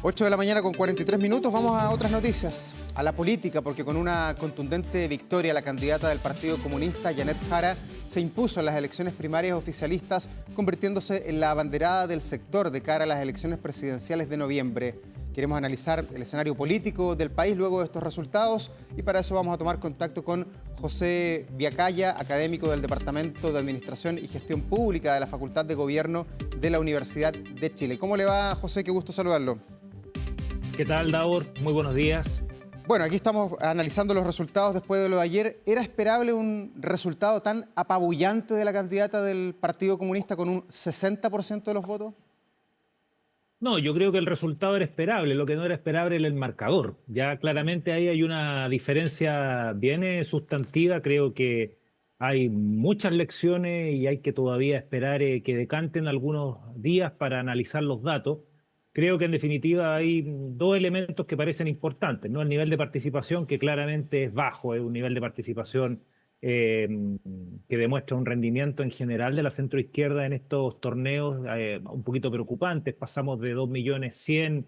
8 de la mañana con 43 minutos, vamos a otras noticias, a la política, porque con una contundente victoria la candidata del Partido Comunista, Janet Jara, se impuso en las elecciones primarias oficialistas, convirtiéndose en la abanderada del sector de cara a las elecciones presidenciales de noviembre. Queremos analizar el escenario político del país luego de estos resultados y para eso vamos a tomar contacto con José Viacaya, académico del Departamento de Administración y Gestión Pública de la Facultad de Gobierno de la Universidad de Chile. ¿Cómo le va, José? Qué gusto saludarlo. ¿Qué tal, Davor? Muy buenos días. Bueno, aquí estamos analizando los resultados después de lo de ayer. ¿Era esperable un resultado tan apabullante de la candidata del Partido Comunista con un 60% de los votos? No, yo creo que el resultado era esperable, lo que no era esperable era el marcador. Ya claramente ahí hay una diferencia bien sustantiva, creo que hay muchas lecciones y hay que todavía esperar que decanten algunos días para analizar los datos. Creo que en definitiva hay dos elementos que parecen importantes, ¿no? El nivel de participación, que claramente es bajo, es un nivel de participación eh, que demuestra un rendimiento en general de la centroizquierda en estos torneos un poquito preocupantes. Pasamos de 2.100.000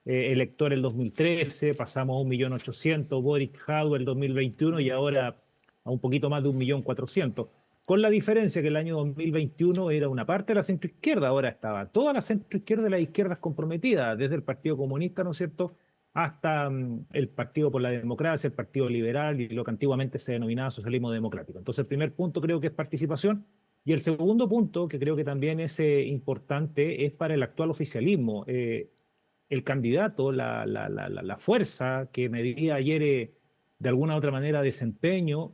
electores el 2013, pasamos a 1.800.000 Boric Jadwe el 2021 y ahora a un poquito más de 1.400.000. Con la diferencia que el año 2021 era una parte de la centroizquierda, ahora estaba toda la centroizquierda y las izquierdas comprometidas, desde el Partido Comunista, ¿no es cierto?, hasta el Partido por la Democracia, el Partido Liberal y lo que antiguamente se denominaba socialismo democrático. Entonces, el primer punto creo que es participación. Y el segundo punto, que creo que también es importante, es para el actual oficialismo. El candidato, la fuerza que medía ayer de alguna u otra manera desempeño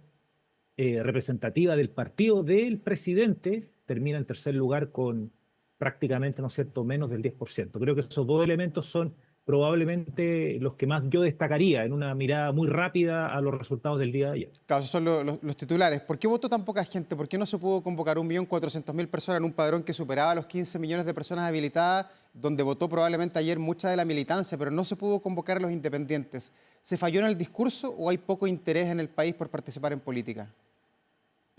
representativa del partido del presidente, termina en tercer lugar con prácticamente, ¿no es cierto?, menos del 10%. Creo que esos dos elementos son probablemente los que más yo destacaría en una mirada muy rápida a los resultados del día de ayer. Claro, esos son los titulares. ¿Por qué votó tan poca gente? ¿Por qué no se pudo convocar 1.400.000 personas en un padrón que superaba los 15 millones de personas habilitadas, donde votó probablemente ayer mucha de la militancia, pero no se pudo convocar a los independientes? ¿Se falló en el discurso o hay poco interés en el país por participar en política?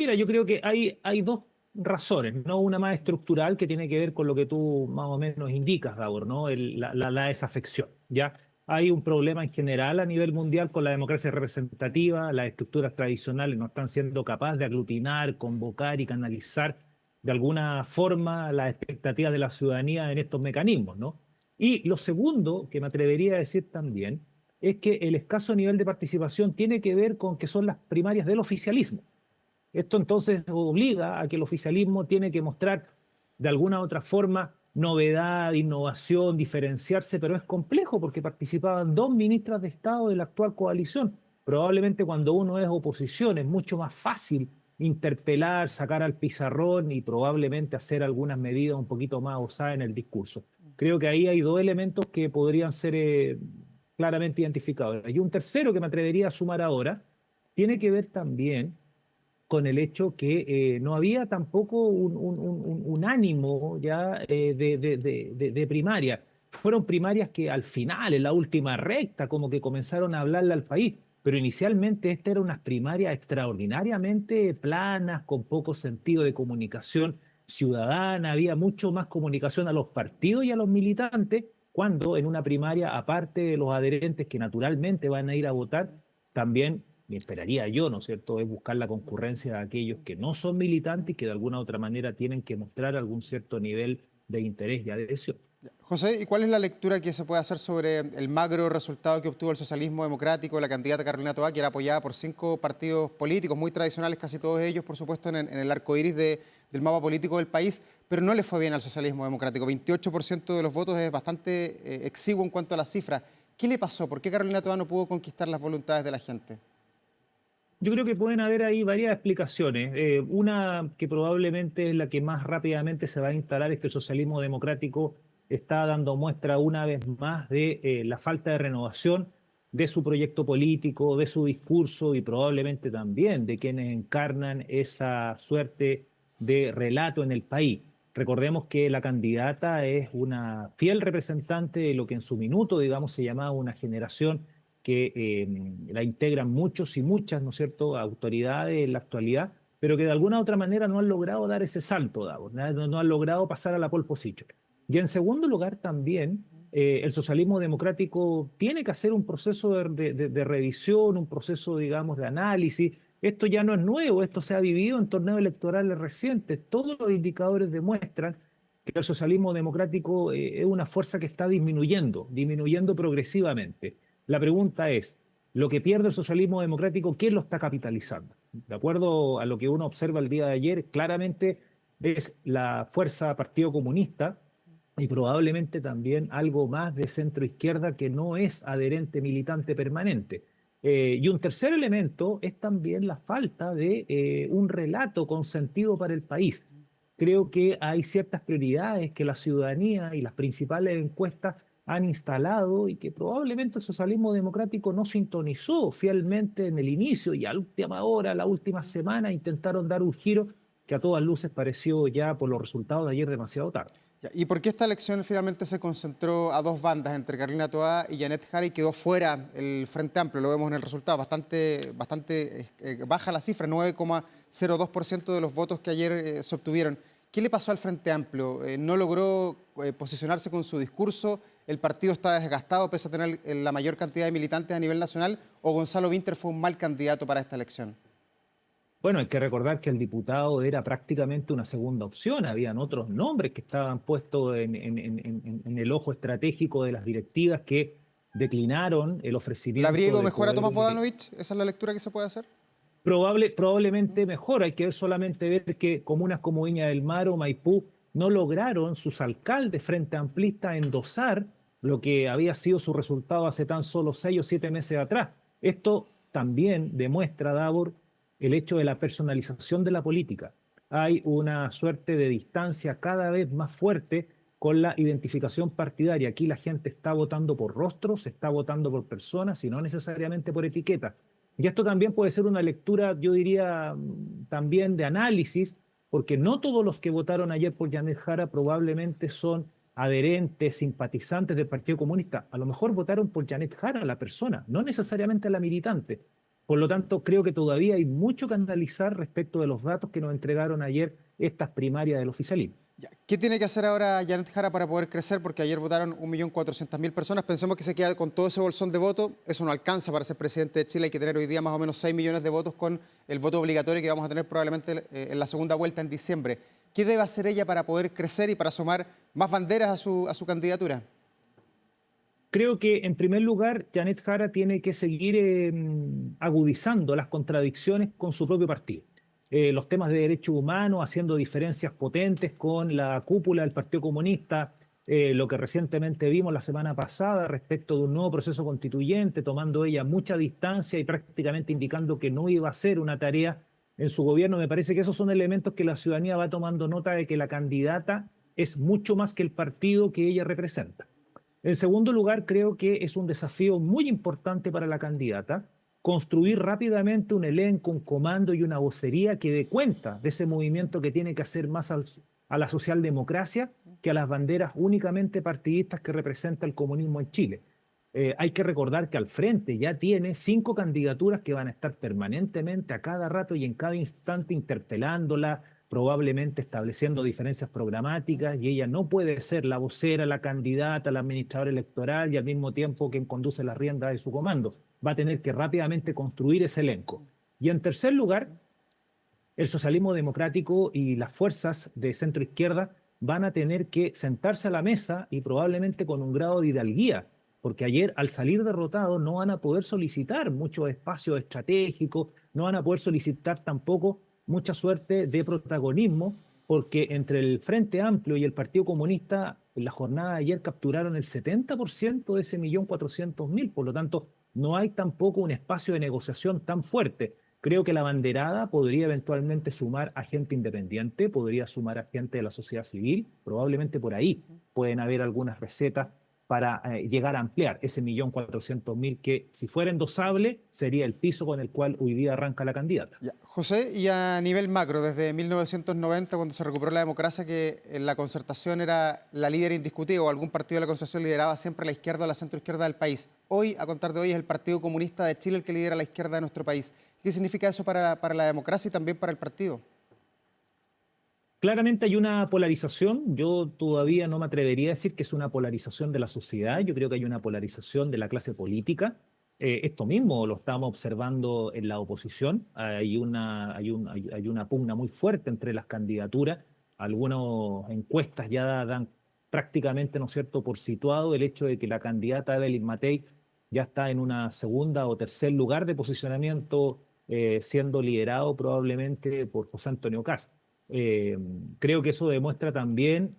Mira, yo creo que hay dos razones, ¿no? Una más estructural que tiene que ver con lo que tú más o menos indicas, Davor, ¿no? La desafección, ¿ya? Hay un problema en general a nivel mundial con la democracia representativa, las estructuras tradicionales no están siendo capaces de aglutinar, convocar y canalizar de alguna forma las expectativas de la ciudadanía en estos mecanismos, ¿no? Y lo segundo que me atrevería a decir también es que el escaso nivel de participación tiene que ver con que son las primarias del oficialismo. Esto entonces obliga a que el oficialismo tiene que mostrar de alguna u otra forma novedad, innovación, diferenciarse, pero es complejo porque participaban dos ministras de Estado de la actual coalición. Probablemente cuando uno es oposición es mucho más fácil interpelar, sacar al pizarrón y probablemente hacer algunas medidas un poquito más osadas en el discurso. Creo que ahí hay dos elementos que podrían ser claramente identificados. Y un tercero que me atrevería a sumar ahora tiene que ver también con el hecho que no había tampoco un ánimo ya de primaria. Fueron primarias que al final, en la última recta, como que comenzaron a hablarle al país, pero inicialmente estas eran unas primarias extraordinariamente planas, con poco sentido de comunicación ciudadana, había mucho más comunicación a los partidos y a los militantes, cuando en una primaria, aparte de los adherentes que naturalmente van a ir a votar, también me esperaría yo, ¿no es cierto?, es buscar la concurrencia de aquellos que no son militantes y que de alguna u otra manera tienen que mostrar algún cierto nivel de interés y adhesión. José, ¿y cuál es la lectura que se puede hacer sobre el magro resultado que obtuvo el socialismo democrático? La candidata Carolina Toá, que era apoyada por 5 partidos políticos muy tradicionales, casi todos ellos, por supuesto, en el arco iris del mapa político del país, pero no le fue bien al socialismo democrático. 28% de los votos es bastante exiguo en cuanto a las cifras. ¿Qué le pasó? ¿Por qué Carolina Toá no pudo conquistar las voluntades de la gente? Yo creo que pueden haber ahí varias explicaciones. Una que probablemente es la que más rápidamente se va a instalar es que el socialismo democrático está dando muestra una vez más de la falta de renovación de su proyecto político, de su discurso y probablemente también de quienes encarnan esa suerte de relato en el país. Recordemos que la candidata es una fiel representante de lo que en su minuto, digamos, se llamaba una generación que la integran muchos y muchas, ¿no es cierto?, autoridades en la actualidad, pero que de alguna u otra manera no han logrado dar ese salto, Davos, no han logrado pasar a la pole position. Y en segundo lugar también el socialismo democrático tiene que hacer un proceso de revisión, un proceso, digamos, de análisis. Esto ya no es nuevo, esto se ha vivido en torneos electorales recientes. Todos los indicadores demuestran que el socialismo democrático es una fuerza que está disminuyendo progresivamente. La pregunta es, lo que pierde el socialismo democrático, ¿quién lo está capitalizando? De acuerdo a lo que uno observa el día de ayer, claramente es la fuerza Partido Comunista y probablemente también algo más de centro izquierda que no es adherente militante permanente. Y un tercer elemento es también la falta de un relato con sentido para el país. Creo que hay ciertas prioridades que la ciudadanía y las principales encuestas han instalado y que probablemente el socialismo democrático no sintonizó fielmente en el inicio y a la última hora, la última semana, intentaron dar un giro que a todas luces pareció ya por los resultados de ayer demasiado tarde. ¿Y por qué esta elección finalmente se concentró a dos bandas, entre Carolina Toá y Janet Jara, y quedó fuera el Frente Amplio? Lo vemos en el resultado, bastante baja la cifra, 9,02% de los votos que ayer se obtuvieron. ¿Qué le pasó al Frente Amplio? ¿No logró posicionarse con su discurso? ¿El partido está desgastado pese a tener la mayor cantidad de militantes a nivel nacional? ¿O Gonzalo Vinter fue un mal candidato para esta elección? Bueno, hay que recordar que el diputado era prácticamente una segunda opción. Habían otros nombres que estaban puestos en el ojo estratégico de las directivas que declinaron el ¿Le habría ofrecimiento ido de mejor a poder. Tomás Bodanovich? ¿Esa es la lectura que se puede hacer? Probablemente mejor. Hay que solamente ver que comunas como Viña del Mar o Maipú no lograron sus alcaldes frente amplistas endosar lo que había sido su resultado hace tan solo 6 o 7 meses atrás. Esto también demuestra, Davor, el hecho de la personalización de la política. Hay una suerte de distancia cada vez más fuerte con la identificación partidaria. Aquí la gente está votando por rostros, está votando por personas y no necesariamente por etiquetas. Y esto también puede ser una lectura, yo diría, también de análisis, porque no todos los que votaron ayer por Janet Jara probablemente son adherentes, simpatizantes del Partido Comunista. A lo mejor votaron por Janet Jara, la persona, no necesariamente la militante. Por lo tanto, creo que todavía hay mucho que analizar respecto de los datos que nos entregaron ayer estas primarias del oficialismo. ¿Qué tiene que hacer ahora Janet Jara para poder crecer? Porque ayer votaron 1.400.000 personas. Pensemos que se queda con todo ese bolsón de votos. Eso no alcanza para ser presidente de Chile. Hay que tener hoy día más o menos 6 millones de votos con el voto obligatorio que vamos a tener probablemente en la segunda vuelta en diciembre. ¿Qué debe hacer ella para poder crecer y para sumar más banderas a su candidatura? Creo que, en primer lugar, Janet Jara tiene que seguir agudizando las contradicciones con su propio partido. Los temas de derechos humanos, haciendo diferencias potentes con la cúpula del Partido Comunista, lo que recientemente vimos la semana pasada respecto de un nuevo proceso constituyente, tomando ella mucha distancia y prácticamente indicando que no iba a ser una tarea en su gobierno. Me parece que esos son elementos que la ciudadanía va tomando nota de que la candidata es mucho más que el partido que ella representa. En segundo lugar, creo que es un desafío muy importante para la candidata construir rápidamente un elenco, un comando y una vocería que dé cuenta de ese movimiento que tiene que hacer más a la socialdemocracia que a las banderas únicamente partidistas que representa el comunismo en Chile. Hay que recordar que al frente ya tiene 5 candidaturas que van a estar permanentemente a cada rato y en cada instante interpelándola, probablemente estableciendo diferencias programáticas, y ella no puede ser la vocera, la candidata, la administradora electoral y al mismo tiempo quien conduce las riendas de su comando. Va a tener que rápidamente construir ese elenco. Y en tercer lugar, el socialismo democrático y las fuerzas de centro izquierda van a tener que sentarse a la mesa y probablemente con un grado de hidalguía, porque ayer al salir derrotados no van a poder solicitar muchos espacios estratégicos, no van a poder solicitar tampoco mucha suerte de protagonismo, porque entre el Frente Amplio y el Partido Comunista en la jornada de ayer capturaron el 70% de ese 1.400.000, por lo tanto no hay tampoco un espacio de negociación tan fuerte. Creo que la banderada podría eventualmente sumar a gente independiente, podría sumar a gente de la sociedad civil, probablemente por ahí pueden haber algunas recetas para llegar a ampliar ese 1.400.000 que, si fuera endosable, sería el piso con el cual hoy día arranca la candidata. Ya. José, y a nivel macro, desde 1990, cuando se recuperó la democracia, que la Concertación era la líder indiscutible, o algún partido de la Concertación lideraba siempre la izquierda o la centroizquierda del país. Hoy, a contar de hoy, es el Partido Comunista de Chile el que lidera la izquierda de nuestro país. ¿Qué significa eso para la democracia y también para el partido? Claramente hay una polarización. Yo todavía no me atrevería a decir que es una polarización de la sociedad. Yo creo que hay una polarización de la clase política. Esto mismo lo estamos observando en la oposición. Hay una pugna muy fuerte entre las candidaturas. Algunas encuestas ya dan prácticamente, ¿no es cierto?, por situado el hecho de que la candidata Evelyn Matei ya está en una segunda o tercer lugar de posicionamiento, siendo liderado probablemente por José Antonio Kast. Eh, Creo que eso demuestra también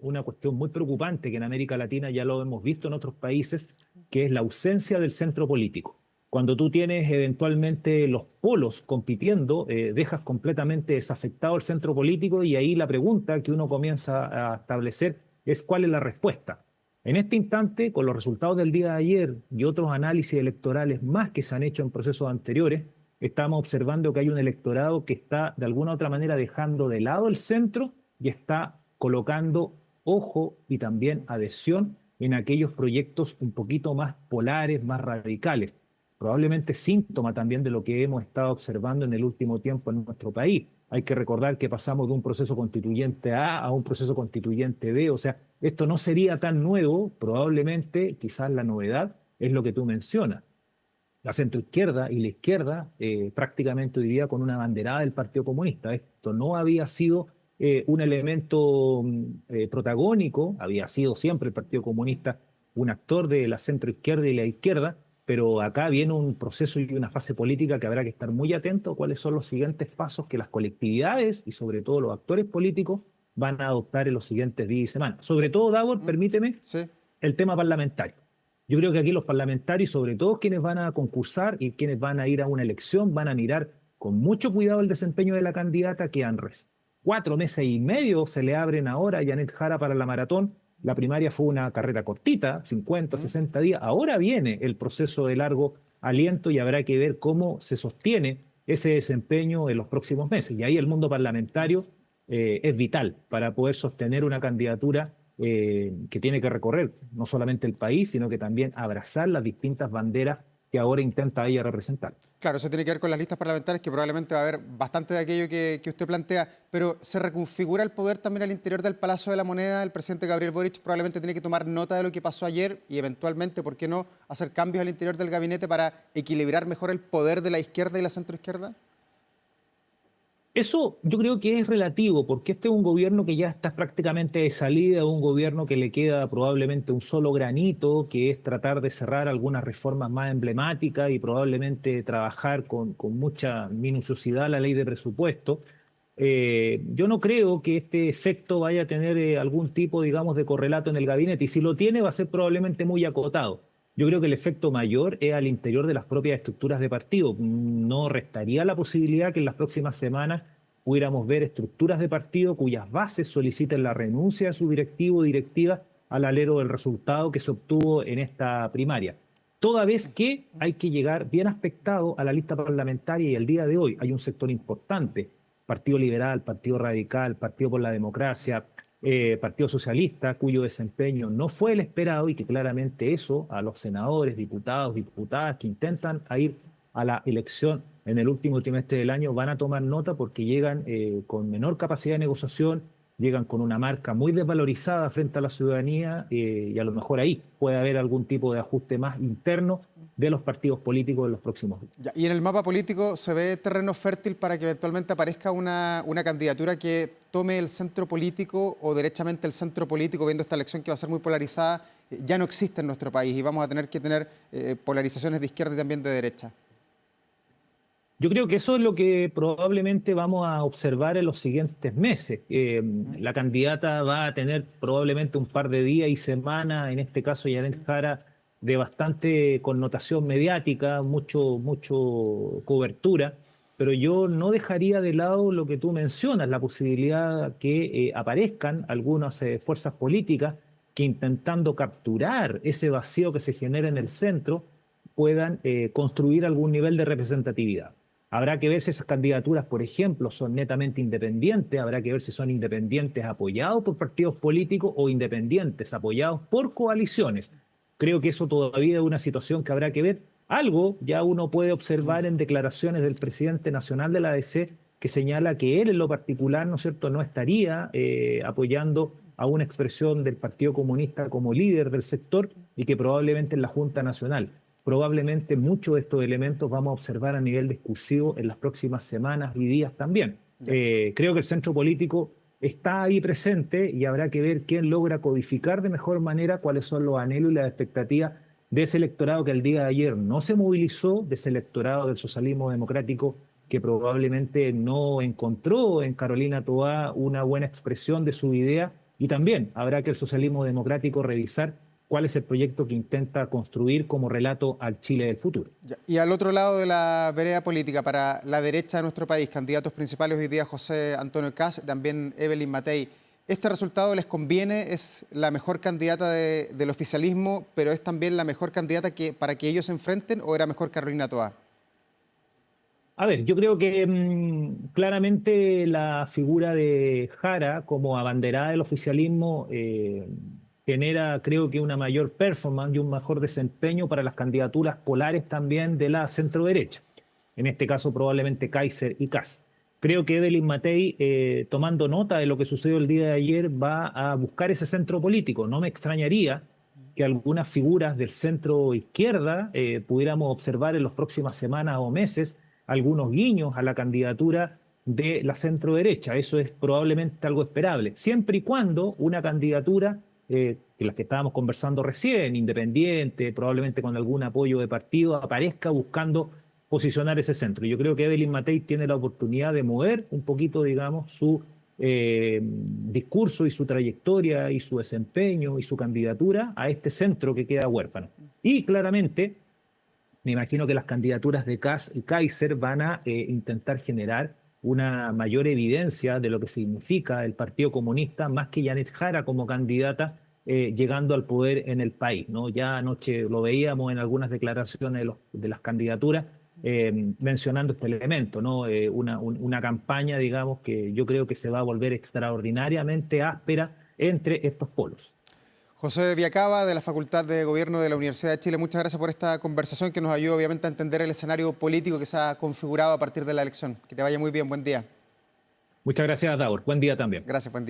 una cuestión muy preocupante que en América Latina ya lo hemos visto en otros países, que es la ausencia del centro político. Cuando tú tienes eventualmente los polos compitiendo, dejas completamente desafectado el centro político y ahí la pregunta que uno comienza a establecer es cuál es la respuesta. En este instante, con los resultados del día de ayer y otros análisis electorales más que se han hecho en procesos anteriores, estamos observando que hay un electorado que está de alguna u otra manera dejando de lado el centro y está colocando ojo y también adhesión en aquellos proyectos un poquito más polares, más radicales. Probablemente síntoma también de lo que hemos estado observando en el último tiempo en nuestro país. Hay que recordar que pasamos de un proceso constituyente A un proceso constituyente B, o sea, esto no sería tan nuevo, probablemente quizás la novedad es lo que tú mencionas, la centroizquierda y la izquierda prácticamente hoy día con una banderada del Partido Comunista. Esto no había sido un elemento protagónico, había sido siempre el Partido Comunista un actor de la centroizquierda y la izquierda, pero acá viene un proceso y una fase política que habrá que estar muy atento a cuáles son los siguientes pasos que las colectividades y sobre todo los actores políticos van a adoptar en los siguientes días y semanas. Sobre todo, Davor, permíteme, Sí. el tema parlamentario. Yo creo que aquí los parlamentarios, sobre todo quienes van a concursar y quienes van a ir a una elección, van a mirar con mucho cuidado el desempeño de la candidata. Quedan 4 meses y medio, se le abren ahora a Janet Jara para la maratón. La primaria fue una carrera cortita, 50, 60 días. Ahora viene el proceso de largo aliento y habrá que ver cómo se sostiene ese desempeño en los próximos meses. Y ahí el mundo parlamentario es vital para poder sostener una candidatura que tiene que recorrer no solamente el país, sino que también abrazar las distintas banderas que ahora intenta ella representar. Claro, eso tiene que ver con las listas parlamentarias, que probablemente va a haber bastante de aquello que usted plantea, pero ¿se reconfigura el poder también al interior del Palacio de la Moneda? El presidente Gabriel Boric probablemente tiene que tomar nota de lo que pasó ayer y eventualmente, ¿por qué no hacer cambios al interior del gabinete para equilibrar mejor el poder de la izquierda y la centroizquierda? Eso yo creo que es relativo, porque este es un gobierno que ya está prácticamente de salida, un gobierno que le queda probablemente un solo granito, que es tratar de cerrar algunas reformas más emblemáticas y probablemente trabajar con mucha minuciosidad la ley de presupuesto. Yo no creo que este efecto vaya a tener algún tipo, digamos, de correlato en el gabinete, y si lo tiene va a ser probablemente muy acotado. Yo creo que el efecto mayor es al interior de las propias estructuras de partido. No restaría la posibilidad que en las próximas semanas pudiéramos ver estructuras de partido cuyas bases soliciten la renuncia de su directivo o directiva al alero del resultado que se obtuvo en esta primaria. Toda vez que hay que llegar bien aspectado a la lista parlamentaria y el día de hoy hay un sector importante, Partido Liberal, Partido Radical, Partido por la Democracia, Partido Socialista, cuyo desempeño no fue el esperado y que claramente eso a los senadores, diputados, diputadas que intentan ir a la elección en el último trimestre del año van a tomar nota porque llegan con menor capacidad de negociación, llegan con una marca muy desvalorizada frente a la ciudadanía y a lo mejor ahí puede haber algún tipo de ajuste más interno de los partidos políticos en los próximos días. Ya, y en el mapa político se ve terreno fértil para que eventualmente aparezca una candidatura que tome el centro político o derechamente el centro político, viendo esta elección que va a ser muy polarizada, ya no existe en nuestro país y vamos a tener que tener polarizaciones de izquierda y también de derecha. Yo creo que eso es lo que probablemente vamos a observar en los siguientes meses. La candidata va a tener probablemente un par de días y semanas, en este caso Janet Jara, de bastante connotación mediática, mucho cobertura, pero yo no dejaría de lado lo que tú mencionas, la posibilidad que aparezcan algunas fuerzas políticas que intentando capturar ese vacío que se genera en el centro puedan construir algún nivel de representatividad. Habrá que ver si esas candidaturas, por ejemplo, son netamente independientes, habrá que ver si son independientes apoyados por partidos políticos o independientes apoyados por coaliciones. Creo que eso todavía es una situación que habrá que ver. Algo ya uno puede observar en declaraciones del presidente nacional de la ADC, que señala que él en lo particular, ¿no es cierto?, no estaría apoyando a una expresión del Partido Comunista como líder del sector y que probablemente en la Junta Nacional. Probablemente muchos de estos elementos vamos a observar a nivel discursivo en las próximas semanas y días también. Creo que el centro político está ahí presente y habrá que ver quién logra codificar de mejor manera cuáles son los anhelos y las expectativas de ese electorado que el día de ayer no se movilizó, de ese electorado del socialismo democrático que probablemente no encontró en Carolina Toá una buena expresión de su idea, y también habrá que el socialismo democrático revisar cuál es el proyecto que intenta construir como relato al Chile del futuro. Y al otro lado de la vereda política, para la derecha de nuestro país, candidatos principales hoy día José Antonio Kast, también Evelyn Matei. ¿Este resultado les conviene? ¿Es la mejor candidata del oficialismo, pero es también la mejor candidata para que ellos se enfrenten, o era mejor Carolina Toá? A ver, yo creo que claramente la figura de Jara como abanderada del oficialismo genera, creo que, una mayor performance y un mejor desempeño para las candidaturas polares también de la centroderecha. En este caso probablemente Kaiser y Kast. Creo que Evelyn Matei, tomando nota de lo que sucedió el día de ayer, va a buscar ese centro político. No me extrañaría que algunas figuras del centro izquierda pudiéramos observar en las próximas semanas o meses algunos guiños a la candidatura de la centro derecha. Eso es probablemente algo esperable, siempre y cuando una candidatura, que las que estábamos conversando recién, independiente, probablemente con algún apoyo de partido, aparezca buscando posicionar ese centro. Yo creo que Evelyn Matei tiene la oportunidad de mover un poquito, digamos, su discurso y su trayectoria y su desempeño y su candidatura a este centro que queda huérfano. Y claramente me imagino que las candidaturas de Kast y Kaiser van a intentar generar una mayor evidencia de lo que significa el Partido Comunista, más que Janet Jara como candidata llegando al poder en el país, ¿no? Ya anoche lo veíamos en algunas declaraciones de las candidaturas mencionando este elemento, ¿no? Una campaña, digamos, que yo creo que se va a volver extraordinariamente áspera entre estos polos. José Viacaba, de la Facultad de Gobierno de la Universidad de Chile, muchas gracias por esta conversación que nos ayuda obviamente a entender el escenario político que se ha configurado a partir de la elección. Que te vaya muy bien, buen día. Muchas gracias, Davor. Buen día también. Gracias, buen día.